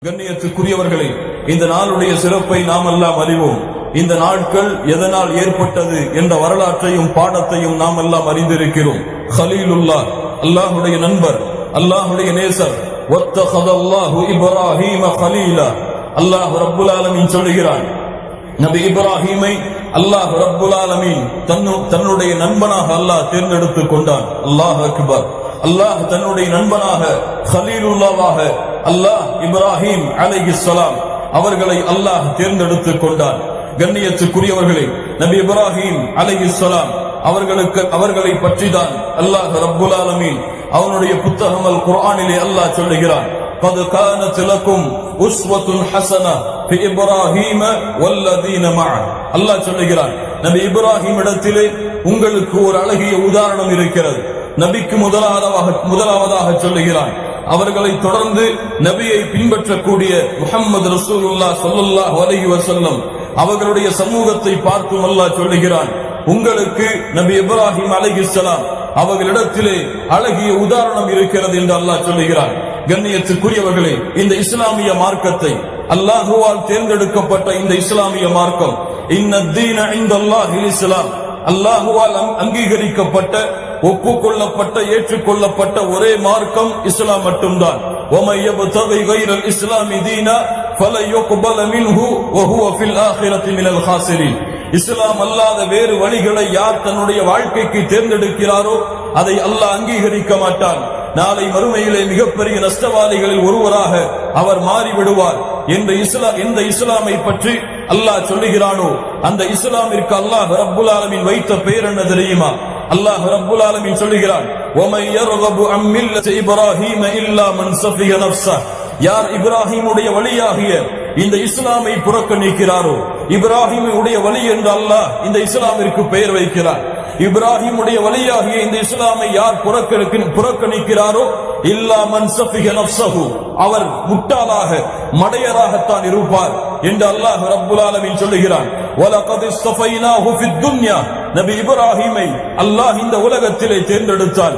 கண்ணியத்துக்குரியவர்களே, இந்த நாளுடைய சிறப்பை நாம் எல்லாம் அறிவோம். இந்த நாட்கள் எதனால் ஏற்பட்டது என்ற வரலாற்றையும் பாடத்தையும் நாம் எல்லாம் அறிந்திருக்கிறோம். கலீலுல்லாஹ், அல்லாஹுடைய நண்பர், அல்லாஹுடைய நேசர். வத்தஹதல்லாஹு இப்ராஹீம கலீலா. அல்லாஹ் ரப்புல் ஆலமீன் சொல்லுகிறான், நபி இப்ராஹீமை அல்லாஹ் ரப்புல் ஆலமீன் தன்னுடைய நண்பனாக அல்லாஹ் தேர்ந்தெடுத்துக் கொண்டான். அல்லாஹ் அக்பர். அல்லாஹ் தன்னுடைய நண்பனாக கலீலுல்லாவாக அல்லாஹ் இப்ராஹிம் அலைஹிஸ்ஸலாம் அவர்களை அல்லாஹ் தேர்ந்தெடுத்துக் கொண்டான். கண்ணியத்துக்குரியவர்களே, நபி இப்ராஹிம் அலைஹிஸ்ஸலாம் அவர்களை பற்றி தான் அல்லாஹ் ரப்புல் ஆலமீன் அவனுடைய புத்தகம் அல் குர்ஆனிலே அல்லாஹ் சொல்லுகிறான், قد كانت لكم أسوة حسنة في إبراهيم والذين معه. அல்லாஹ் சொல்லுகிறான், நபி இப்ராஹிம் இடத்திலே உங்களுக்கு ஒரு அழகிய உதாரணம் இருக்கிறது. நபிக்கு முதலாவதாக சொல்லுகிறான். அவர்களை தொடர்ந்து நபியை பின்பற்றக்கூடிய முஹம்மது ரசூலுல்லாஹ் ஸல்லல்லாஹு அலைஹி வஸல்லம் அவர்களுடைய சமூகத்தை பார்த்தும் அல்லாஹ் சொல்லுகிறான், உங்களுக்கு நபி இப்ராஹிம் அலைஹிஸ்ஸலாம் அவர்களிடத்திலே அழகிய உதாரணம் இருக்கிறது என்று அல்லாஹ் சொல்லுகிறான். கண்ணியத்துக்குரியவர்களே, இந்த இஸ்லாமிய மார்க்கத்தை, அல்லாஹுவால் தேர்ந்தெடுக்கப்பட்ட இந்த இஸ்லாமிய மார்க்கம், இன்னத்தீன இன்தல்லாஹில் இஸ்லாம், அல்லாஹுவால் அங்கீகரிக்கப்பட்ட, ஒப்புக்கொள்ளப்பட்ட, ஏற்றுக்கொள்ளப்பட்ட ஒரே மார்க்கம் இஸ்லாம் மட்டும்தான். وَمَن يَبْتَغِي غَيْرَ الْإِسْلَامِ دِينًا فَلَن يُقْبَلَ مِنْهُ وَهُوَ فِي الْآخِرَةِ مِنَ الْخَاسِرِينَ. இஸ்லாம் அல்லாத வேறு வழிகளை யார் தன்னுடைய வாழ்க்கைக்கு தேர்ந்தெடுக்கிறாரோ அதை அல்லாஹ் அங்கீகரிக்க மாட்டான். நாளை மறுமையிலே மிகப்பெரிய நஷ்டவாதிகளில் ஒருவராக அவர் மாறிவிடுவார் என்ற எந்த இஸ்லாமை பற்றி அல்லாஹ் சொல்லுகிறானோ அந்த இஸ்லாமிற்கு அல்லாஹ் ரப்புல் ஆலமீன் வைத்த பெயர் என்ன தெரியுமா? அல்லாஹ் ரப்புல் ஆலமீன் சொல்லுகிறான், وَمَن يَرْغَبُ عَن مِّلَّةِ إِبْرَاهِيمَ إِلَّا مَن سَفِهَ نَفْسَهُ. யார் இப்ராஹிமுடைய வழியாகிய இந்த இஸ்லாமை புறக்கணிக்கிறாரோ, இப்ராஹிமுடைய வழி என்று அல்லாஹ் இந்த இஸ்லாமிற்கு பெயர் வைக்கிறார். இப்ராஹிமுடைய வழியாகிய இந்த இஸ்லாமை யார் புறக்கணிக்கிறாரோ, இல்லா மன் சஃபிஹ நஃப்ஸஹு, அவர் முட்டாளாக மடையராகத்தான் இருப்பார் என்று அல்லாஹ் ரப்புல் ஆலமீன் சொல்லுகிறான். வலகத் இஸ்தஃபைனாஹு ஃபித் துன்யா. நபி இப்ராஹிமை அல்லாஹ் இந்த உலகத்திலே தேர்ந்தெடுத்தான்.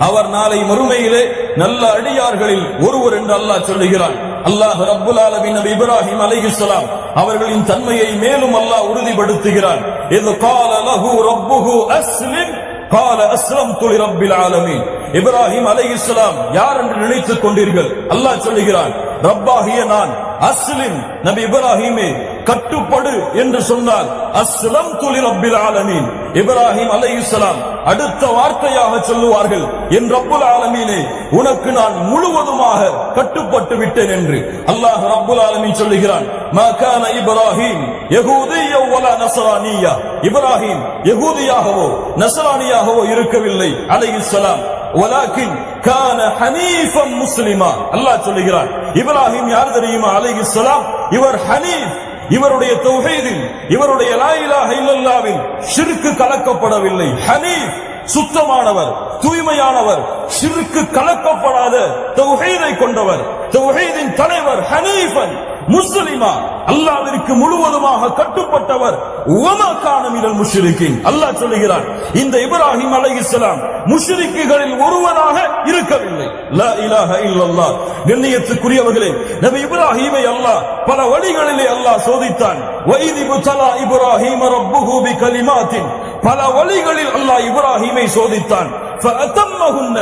அவர் நாளை மறுமையிலே நல்ல அடியார்களில் ஒருவர் என்று அல்லாஹ் சொல்லுகிறான். அல்லாஹ் ரப்புல் ஆலமீன் நபி இப்ராஹிம் அலைஹிஸ்ஸலாம் அவர்களின் தன்மையை மேலும் அல்லாஹ் உறுதிப்படுத்துகிறான். இது قال له ربه اسلم قال اسلمت لرب العالمين. இப்ராஹிம் அலைஹிஸ்ஸலாம் யார் என்று நினைத்துக் கொண்டீர்கள்? அல்லாஹ் சொல்லுகிறான், ரப்பாகிய நான், அஸ்லிம், நபி இப்ராஹிமே கட்டுப்படு என்று சொன்னால் அஸ்லம்து லிரப்பில் ஆலமீன். இப்ராஹிம் அலைஹிஸ்ஸலாம் அடுத்த வார்த்தையாக சொல்லுவார்கள், என் ரப்புல் ஆலமீனே உனக்கு நான் முழுவதுமாக கட்டுப்பட்டு விட்டேன் என்று அல்லாஹ் ரப்புல் ஆலமீன் சொல்லுகிறான். மா கான இப்ராஹிம் யஹூதிய்யா வலா நஸ்ரானிய்யா. இப்ராஹிம் யஹூதியாகவோ நஸ்ரானியாகவோ இருக்கவில்லை அலைஹிஸ்ஸலாம். வலாக்கின் கான ஹனீஃபன் முஸ்லிமா. அல்லாஹ் சொல்லுகிறான், இப்ராஹிம் யார் தெரியுமா? அலைஹிஸ்ஸலாம் இவர் ஹனீஃப். இவருடைய தௌஹீதில், இவருடைய லா இலாஹ இல்லல்லாஹ்வில் ஷிர்க் கலக்கப்படவில்லை. ஹனீஃப், சுத்தமானவர், தூய்மையானவர், ஷிர்க் கலக்கப்படாத தௌஹீதை கொண்டவர், தௌஹீதின் தலைவர். ஹனீஃபன் முஸ்லிமா, அல்லாஹ்விற்கு முழுவதுமாக கட்டுப்பட்டவர். வமா கான மினல் முஷ்ரிகீன். அல்லாஹ் சொல்லுகிறான், இந்த இப்ராஹிம் அலைஹிஸ்ஸலாம் முஷ்ரிக்குகளில் ஒருவராக இருக்கவில்லை. லா இலாஹ இல்லல்லாஹ். கண்ணியத்துக்குரியவர்களே, நபி இப்ராஹிமை அல்லாஹ் பல வழிகளிலே அல்லாஹ் சோதித்தான். வஇத் இப்தலா இப்ராஹீம ரப்புஹு பிகலிமாத்தின். பல வழிகளில் அல்லாஹ் இப்ராஹிமை சோதித்தான். ஃபஅதம்மஹுன்ன.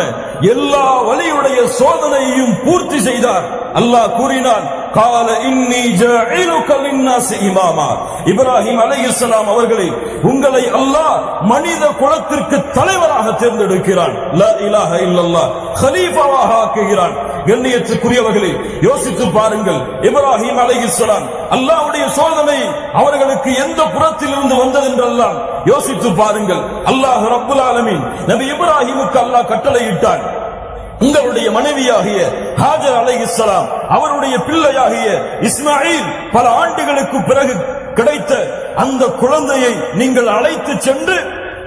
எல்லா வழியுடைய சோதனையையும் பூர்த்தி செய்தார். அல்லாஹ் கூறினான், قال إني جاعلك للناس إماما. இப்ராஹிம் அலைஹிஸ்ஸலாம் அவர்களை, உங்களை அல்லாஹ் மனித குலத்திற்கு தலைவராக தேர்ந்தெடுக்கிறான். லா இலாஹ இல்லல்லாஹ், கலீஃபாவாக ஆக்குகிறான். கண்ணியத்துக்குரியவர்களே, யோசித்து பாருங்கள், இப்ராஹிம் அலைஹிஸ்ஸலாம் அல்லாஹ்வுடைய சோதனை அவர்களுக்கு எந்த புறத்தில் இருந்து வந்தது என்றெல்லாம் யோசித்து பாருங்கள். அல்லாஹ் ரப்புல் ஆலமீன் நபி இப்ராஹிமுக்கு அல்லாஹ் கட்டளையிட்டான், உங்களுடைய மனைவியாகிய ஹாஜர் அலைஹிஸ்ஸலாம் அவருடைய பிள்ளையாகிய இஸ்மாயில் பல ஆண்டுகளுக்கு பிறகு கிடைத்த அந்த குழந்தையை நீங்கள் அழைத்து சென்று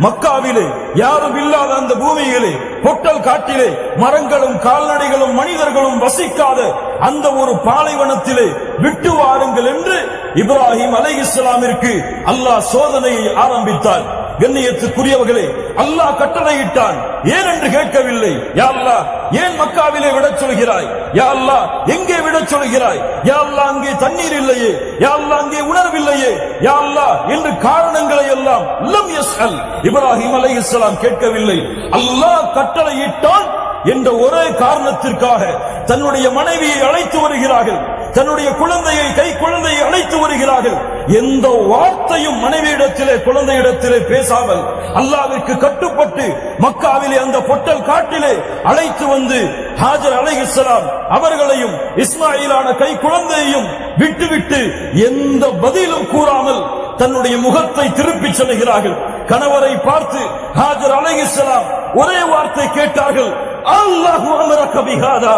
மக்காவிலே யாரும் இல்லாத அந்த பூமியிலே, பொட்டல் காட்டிலே, மரங்களும் கால்நடைகளும் மனிதர்களும் வசிக்காத அந்த ஒரு பாலைவனத்திலே விட்டு வாருங்கள் என்று இப்ராஹிம் அலைஹிஸ்ஸலாமிற்கு அல்லாஹ் சோதனையை ஆரம்பித்தார். கண்ணியத்துக்குரியவர்களே, அல்லாஹ் கட்டளையிட்டான், ஏன் என்று கேட்கவில்லை. யா அல்லாஹ், ஏன் மக்காவிலே விடச் சொல்கிறாய்? யா அல்லாஹ், எங்கே விடச் சொல்கிறாய்? யா அல்லாஹ், அங்கே தண்ணீர் இல்லையே, யா அல்லாஹ், அங்கே உணர்வில்லையே, யா அல்லாஹ் என்று காரணங்களை எல்லாம் லம் யஸ்அல், இப்ராஹிம் அலைஹிஸ்ஸலாம் கேட்கவில்லை. அல்லாஹ் கட்டளையிட்டான் என்ற ஒரே காரணத்திற்காக தன்னுடைய மனைவியை அழைத்து வருகிறார்கள், தன்னுடைய குழந்தையை, கை குழந்தையை அழைத்து வருகிறார்கள். எந்த வார்த்தையும் மனைவியிடத்திலே, குழந்தையிடத்திலே பேசாமல் அல்லாஹ்விற்கு கட்டுப்பட்டு மக்காவிலே அந்த பொட்டல் காட்டிலே அழைத்து வந்து ஹாஜர் அலைஹிஸ்ஸலாம் அவர்களையும் இஸ்மாயிலான கை குழந்தையையும் விட்டுவிட்டு எந்த பதிலும் கூறாமல் தன்னுடைய முகத்தை திருப்பி செல்கிறார்கள். கணவரை பார்த்து ஹாஜர் அலைஹிஸ்ஸலாம் ஒரே வார்த்தை கேட்டார்கள், அல்லாஹு அமரக பிஹாதா,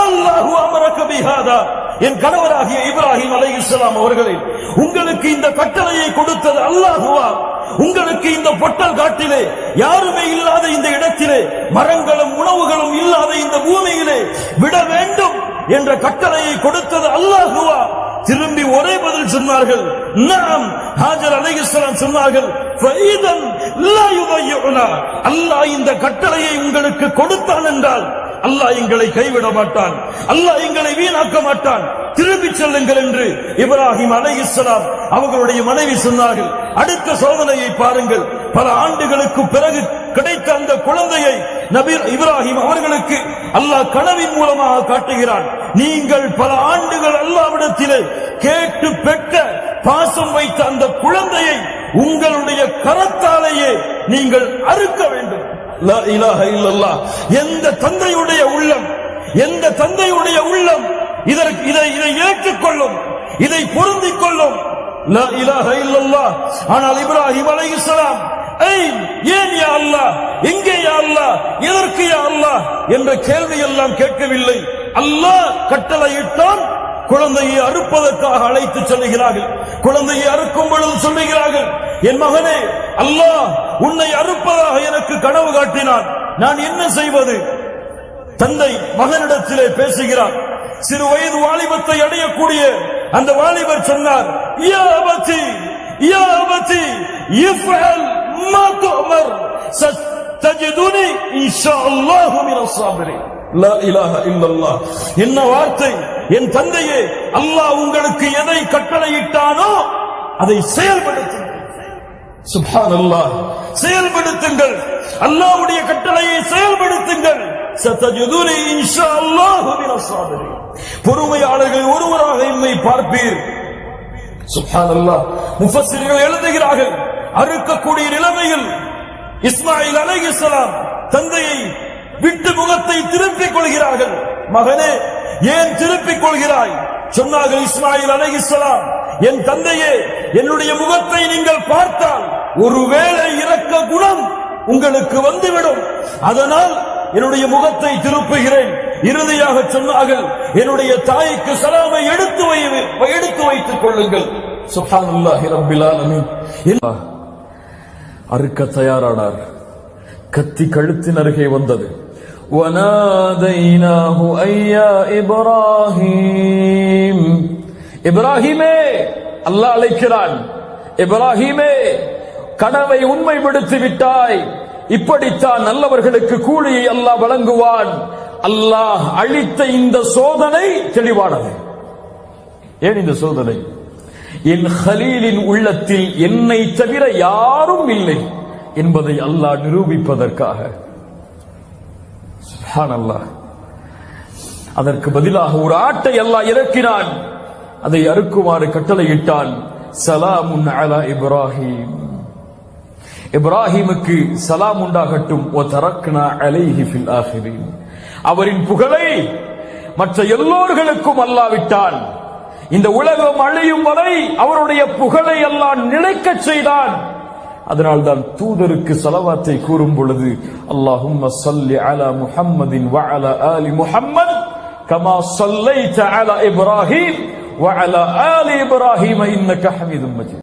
அல்லாஹு அமரக பிஹாதா. என் கணவராகிய இப்ராஹிம் அலைஹிஸ்ஸலாம் அவர்களே, உங்களுக்கு இந்த கட்டளையை கொடுத்தது அல்லாஹுவா? உங்களுக்கு இந்த பொட்டல் காட்டிலே, யாருமே இல்லாத இந்த இடத்திலே, மரங்களும் உணவுகளும் இல்லாத இந்த பூமியிலே விட வேண்டும் என்ற கட்டளையை கொடுத்தது அல்லாஹுவா? திரும்பி ஒரே பதில் சொன்னார்கள், நாம். ஹாஜர் அலைஹிஸ்ஸலாம் சொன்னார்கள், ஃபைதன் லா யுதையுனா, அல்லாஹ் இந்த கட்டளையை உங்களுக்கு கொடுத்தான் என்றால் அல்லாஹ் எங்களை கைவிட மாட்டான், அல்லாஹ் எங்களை வீணாக்க மாட்டான், திரும்பி செல்லுங்கள் என்று இப்ராஹிம் அலைஹிஸ்ஸலாம் அவர்களுடைய மனைவி சொன்னார்கள். அடுத்த சோதனையை பாருங்கள். பல ஆண்டுகளுக்கு பிறகு கிடைத்த அந்த குழந்தையை நபி இப்ராஹிம் அவர்களுக்கு அல்லாஹ் கனவின் மூலமாக காட்டுகிறான். நீங்கள் பல ஆண்டுகள் அல்லாஹ்விடத்திலே கேட்டு பெற்ற, பாசம் வைத்த அந்த குழந்தையை உங்களுடைய கரத்தாலேயே நீங்கள் அறுக்க வேண்டும். லா இலாஹ இல்லல்லாஹ். எந்த தந்தையுடைய உள்ளம், எந்த தந்தையுடைய உள்ளம் இதை ஏற்றுக்கொள்ளும், இதை பொருந்திக் கொள்ளும்? லா இலாஹ இல்லல்லாஹ். ஆனால் இப்ராஹிம் அலைஹிஸ்ஸலாம், ஏன் யா அல்லாஹ், எங்கே யா அல்லாஹ், எதற்கு யா அல்லாஹ் என்ற கேள்வி எல்லாம் கேட்கவில்லை. அல்லாஹ் கட்டளையிட்டான், குழந்தையை அறுப்பதற்காக அழைத்து செல்கிறார்கள். குழந்தையை அறுக்கும் பொழுது சொல்லுகிறார்கள், என் மகனே, அல்லாஹ் உன்னை அறுப்பதாக எனக்கு கனவு காட்டினான், நான் என்ன செய்வது? தந்தை மகனிடத்திலே பேசுகிறார். சிறு வயது வாலிபத்தை அடையக்கூடிய அந்த வாலிபர் சொன்னார், யா அபதி, யா அபதி, இஃப்அல் மா துஅமர், சதஜிதுனி இன்ஷாஅல்லாஹு மினஸ் ஸாபிரீன். லா இலாஹ இல்லல்லாஹ். என்ன வார்த்தை! என் தந்தையே, அல்லாஹ் உங்களுக்கு எதை கட்டளையிட்டானோ அதை செயல்படுத்துங்கள். சுப்ஹானல்லாஹ். செயல்படுத்துங்கள், அல்லாஹ்வுடைய கட்டளையை செயல்படுத்துங்கள். சதஜிதுனி இன்ஷாஅல்லாஹு மினஸ் ஸாபிரீன். பொறுமையாளர்கள் ஒருவராக என்னை பார்ப்பீர். சுப்ஹானல்லாஹ். முஃபஸ்ஸிர்கள் எழுதுகிறார்கள், அறுக்கக்கூடிய நிலைமையில் இஸ்மாயில் அலைஹிஸ்ஸலாம் தந்தையை விட்டு முகத்தை திருப்பிக் கொள்கிறார்கள். மகனே, ஏன் திருப்பிக் கொள்கிறாய்? சொன்னார்கள் இஸ்மாயில் அலைஹிஸ்ஸலாம், என் தந்தையே, என்னுடைய முகத்தை நீங்கள் பார்த்தால் ஒருவேளை இரக்க குணம் உங்களுக்கு வந்துவிடும், அதனால் என்னுடைய முகத்தை திருப்புகிறேன். இறுதியாக சொன்னார்கள், என்னுடைய தாய்க்கு சலாமை எடுத்து வைத்துக் கொள்ளுங்கள். சுப்ஹானல்லாஹி ரப்பில் ஆலமீன். அறுக்க தயாரானார். கத்தி கழுத்தின் அருகே வந்தது. وَنَادَيْنَاهُ أَيْ يَا إِبْرَاهِيمُ. இப்ராஹிமே, அல்லாஹ் அழைக்கிறான். இப்ராஹிமே, கனவை உண்மைப்படுத்தி விட்டாய். இப்படித்தான் நல்லவர்களுக்கு கூலியை அல்லாஹ் வழங்குவான். அல்லாஹ் அளித்த இந்த சோதனை தெளிவானது. ஏன் இந்த சோதனை? என் ஹலீலின் உள்ளத்தில் என்னை தவிர யாரும் இல்லை என்பதை அல்லாஹ் நிரூபிப்பதற்காக. சுப்ஹானல்லாஹ். அதற்கு பதிலாக ஒரு ஆட்டை அல்லாஹ் இறக்கினான். அதை அறுக்குமாறு கட்டளையிட்டான். சலாமுன் அலா இப்ராஹிம். இப்ராஹிமுக்கு சலாம் உண்டாகட்டும். வ தரக்னா அலைஹி ஃபில் ஆகிரீன். அவரின் புகழை மற்ற எல்லோர்களுக்கும் அல்லாஹ் விட்டான். இந்த உலகம் அழியும் வரை அவருடைய புகழை அல்லாஹ் நிலைக்கச் செய்தான். அதனால்தான் தூதருக்கு ஸலவாத்தை கூறும் பொழுது, அல்லாஹும்ம ஸல்லி அலா முஹம்மதின் வ அலா ஆலி முஹம்மத் கமா ஸல்லைத அலா இப்ராஹீம் வ அலா ஆலி இப்ராஹீம் இன்னக ஹமீதும் மஜீத்.